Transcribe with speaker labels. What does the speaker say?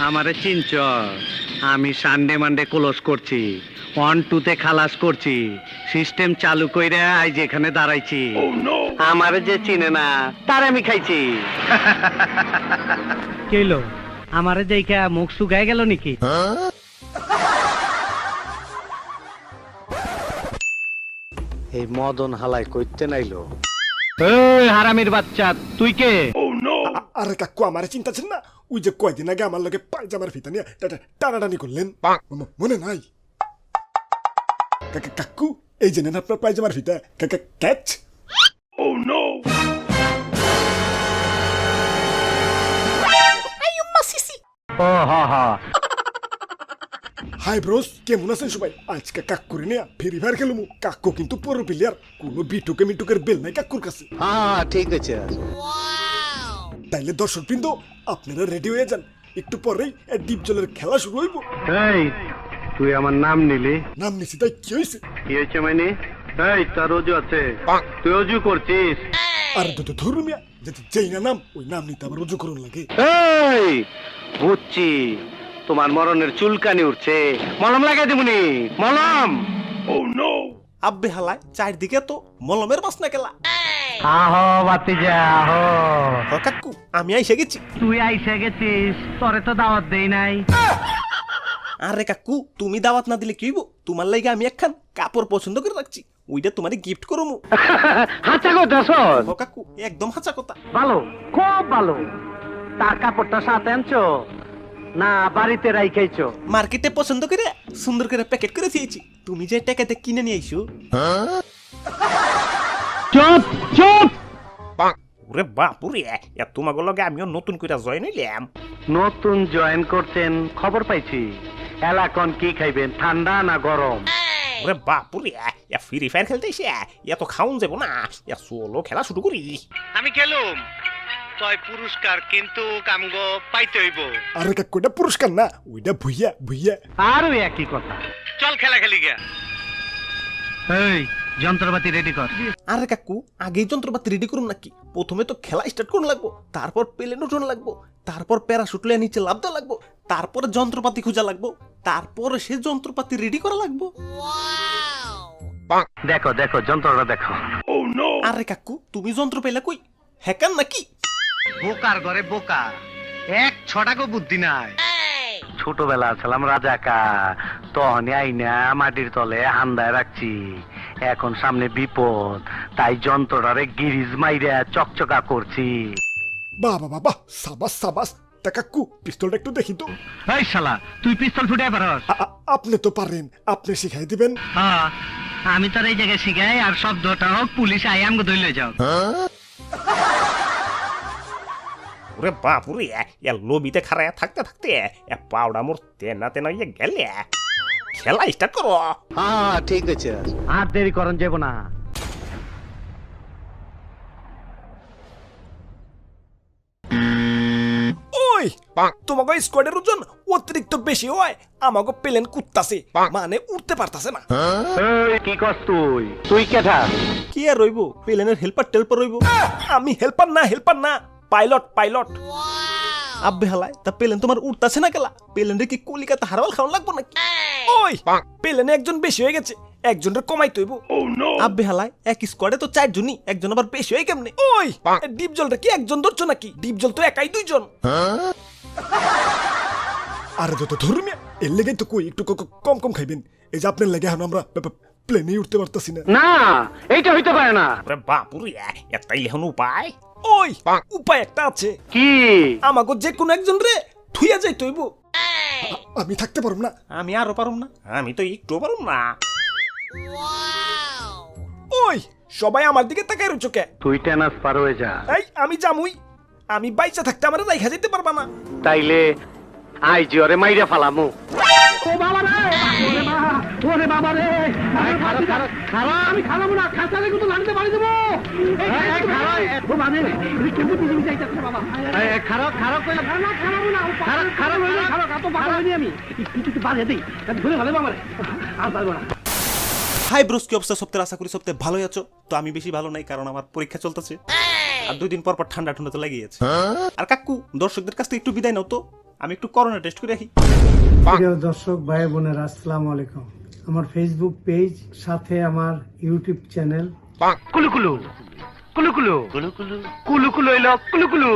Speaker 1: আমারে চিনচ? আমি Sunday Monday close করছি, 1-2 খালাস করছি, সিস্টেম চালু কইরা আজ এখানে দাঁড়াইছি। আমারে যে চিনে না তার আমি খাইছি। কইলো আমারে দেখা মুখ শুকায় গেল নাকি? এই মদন হালাই কইতে নাইলো। এই হারামির বাচ্চা, তুই কে?
Speaker 2: আরে কাকু আমার চিন্তাছেন না, ওই যে কয়দিন আগে আমার লগে পায়জামার ফিতা নিয়ে টানাটানি করলেন, মনে নাই? কাকু এই যে নেন আপনার পায়জামার ফিতা, ক্যাচ।
Speaker 1: ও হা হা।
Speaker 2: হাই ব্রোস, কেমন আছেন সবাই? আজকে কাকুরে নিয়ে ফ্রি ফায়ার খেলুম। কাকু কিন্তু পুরো প্লেয়ার, কোনো বিটুকে মিটুকের বেল নাই কাকুর কাছে।
Speaker 1: হ্যাঁ ঠিক আছে।
Speaker 2: তাইলে দর্শক বৃন্দ আপনারা রেডি হয়ে যান, একটু পরেই ডিপ জলের খেলা শুরু হইব।
Speaker 1: এই তুই আমার নাম নিলি?
Speaker 2: নাম নিছি তাই কি হয়েছে?
Speaker 1: কি হয়েছে মানে? এই তার অজু আছে, তুই অজু করছিস?
Speaker 2: আর তো ধরুন মিয়া, যদি যেই না নাম ওই নাম নিতে আবার রুজু করুন লাগে।
Speaker 1: এই বুঝছি, তোমার মরণের চুলকানি উঠছে, মলম লাগাই দিবনি। মলম।
Speaker 3: আব্বে হালায় চারদিকে তো মলমের বাসনা কেলা।
Speaker 1: আহো বাতিজা আহো।
Speaker 3: হ কাকু আমি আইসে গেছি।
Speaker 1: তুই আইসা গেছিস, তোরে তো দাওয়াত দেই নাই।
Speaker 3: আরে কাকু তুমি দাওয়াত না দিলে কি হইব? তোমার লাগে আমি একখান কাপড় পছন্দ করে রাখছি, ওইটা তোমারে গিফট করমু।
Speaker 1: হাঁচা কথা শোন।
Speaker 3: হ কাকু একদম হাঁচা কথা।
Speaker 1: ভালো, খুব ভালো। তার কাপড়টা সাথে আনছো না বাড়িতে রাইখাইছো?
Speaker 3: মার্কেটে পছন্দ করে সুন্দর করে প্যাকেট করে দিয়েছি, তুমি যে টাকাতে কিনে নিয়ে আইছো।
Speaker 1: চুপ চুপ।
Speaker 3: ওরে বাপুরে, তোমাকে লগে আমিও নতুন করে জয়েন হইলাম।
Speaker 1: নতুন জয়েন করছেন খবর পাইছি। এলাকন কি খাইবেন, ঠান্ডা না গরম?
Speaker 3: ওরে বাপুরে, ফ্রি ফায়ার খেলতে এসে এত খাউন যাবো না, সোলো খেলা শুরু করি।
Speaker 1: আমি খেলুম, তয় পুরস্কার কিন্তু কামগো পাইতে হইব।
Speaker 2: আরে কাকু এটা পুরস্কার না, ওইটা ভুইয়া ভুইয়া।
Speaker 1: আরো একই কথা, চল খেলা খেলি গা। এই যন্ত্রপাতি রেডি কর।
Speaker 3: আরে কাকু আগেই যন্ত্রপাতি রেডি করুন নাকি? প্রথমে তো খেলা স্টার্ট করুন লাগবো, তারপর প্লেন উঠুন লাগবো, তারপর প্যারাশুট লিয়ে নিচে লাফ দেওয়া লাগবো, তারপরে যন্ত্রপাতি খোঁজা লাগবো, তারপরে সে যন্ত্রপাতি রেডি করা লাগবো।
Speaker 1: দেখো দেখো যন্ত্রটা দেখো।
Speaker 3: আরে কাকু তুমি যন্ত্র পেলে কই? হ্যাকার নাকি?
Speaker 1: বোকার ঘরে বোকা, এক ছটাকো বুদ্ধি নাই। ছোটবেলা ছিলাম রাজাকা, তখনই আইনা মাটির তলে হান্দায় রাখছি। এখন সামনে বিপদ, তাই যন্ত্রটারে গিরিজ মাইরা চকচকা করছি।
Speaker 2: বাবা বাবা, সাবাস সাবাস। তা কাকু পিস্তলটা একটু দেখি তো।
Speaker 1: এই শালা, তুই পিস্তল ফুটাই পারস?
Speaker 2: আপনি তো পারেন, আপনি শিখাই দিবেন।
Speaker 1: হ্যাঁ, আমি তোর এই জায়গায় শিখাই, আর শব্দটা হোক পুলিশ আই আমগো ধইলে যাও।
Speaker 3: ওরে বাপুরে, লবিতে খারায় থাকতে থাকতে পাউডা মোর তেনা তেনা ইয়ে গেলে। খেলা স্টার্ট করো।
Speaker 1: হ্যাঁ ঠিক আছে, আর দেরি করন যাব না।
Speaker 2: ওই তোমাকে স্কোয়াডের ওজন অতিরিক্ত বেশি হয়, আমাকে প্লেন কুত্তাছে, মানে উঠতে পারতাছে না।
Speaker 1: এই কি করছ তুই? তুই কেঠা?
Speaker 3: কি আর রইব, প্লেনের হেল্পার টেলপার রইব।
Speaker 2: আমি হেল্পার না, পাইলট পাইলট।
Speaker 3: আব্বে হালায় তা প্লেন তোমার উঠতাছে না কেলা? প্লেনের কি কলিকাতা হারওয়াল খাওয়া লাগবো নাকি?
Speaker 2: ওই প্লেনে একজন বেশি হয়ে গেছে, একজনের কমাই তৈব।
Speaker 3: আব্বে হালায় এক স্কোয়াডে তো 4 জনই, একজন আবার বেশি হয় কেমনে?
Speaker 2: ওই ডিপ জলটা কি একজন ধরছো নাকি? ডিপ জল তো একাই 2 জন। আরে তো ধরুন এর লেগে তো কই একটু কম কম খাইবেন। এই যে আপনার লেগে এখন আমরা প্লেনে উঠতে পারতাছি না।
Speaker 1: না এইটা হইতে পারে না।
Speaker 3: ওরে বাপুরে, এটাই এখন উপায়।
Speaker 2: ওই উপায় একটা আছে।
Speaker 1: কি?
Speaker 2: আমাকে যে কোনো একজন রে থুইয়া যাই তৈব। আমি থাকতে পারব না।
Speaker 3: আমি আরো পারুম না, আমি তো একটু পারুম না।
Speaker 2: ওই সবাই আমার দিকে তাকায় রুচো কে?
Speaker 1: তুই টেনাস পার হয়ে যা।
Speaker 2: এই আমি জামুই, আমি বাইচা থাকতে আমার রাইখা যেতে পারবা না।
Speaker 1: তাইলে আই জিওরে মাইরা ফালামু। ও বাবা রে, ওরে বাবা রে, খারাপ আমি খারাপ না, খাসারে কিন্তু লাগতে পারি দেব। এই খারাপ ও মানে কিন্তু পৃথিবী যাইতাছে বাবা। এই খারাপ কইলা খারাপ না, খারাপ এত বাবা হইনি আমি। একটু বাড়িয়ে দেই, ধরে ভালো বাবা রে। আর পারবো না।
Speaker 3: হাই ব্রোস, কি অবস্থা? সপ্তাহে আশা করি সপ্তাহে ভালোই আছো। তো আমি বেশি ভালো নাই, কারণ আমার পরীক্ষা চলতেছে, আর 2 দিন পর পর ঠান্ডা তো লেগেই আছে। আর কাকু দর্শকদের কাছ থেকে একটু বিদায় নাও তো, আমি একটু করোনা টেস্ট করে রাখি।
Speaker 4: প্রিয় দর্শক ভাই বোনেরা, আসসালামু আলাইকুম। আমার ফেসবুক পেজ, সাথে আমার ইউটিউব চ্যানেল
Speaker 1: কুলু কুলু কুলু কুলু কুলু কুলু কুলু কুলু এলো কুলু কুলু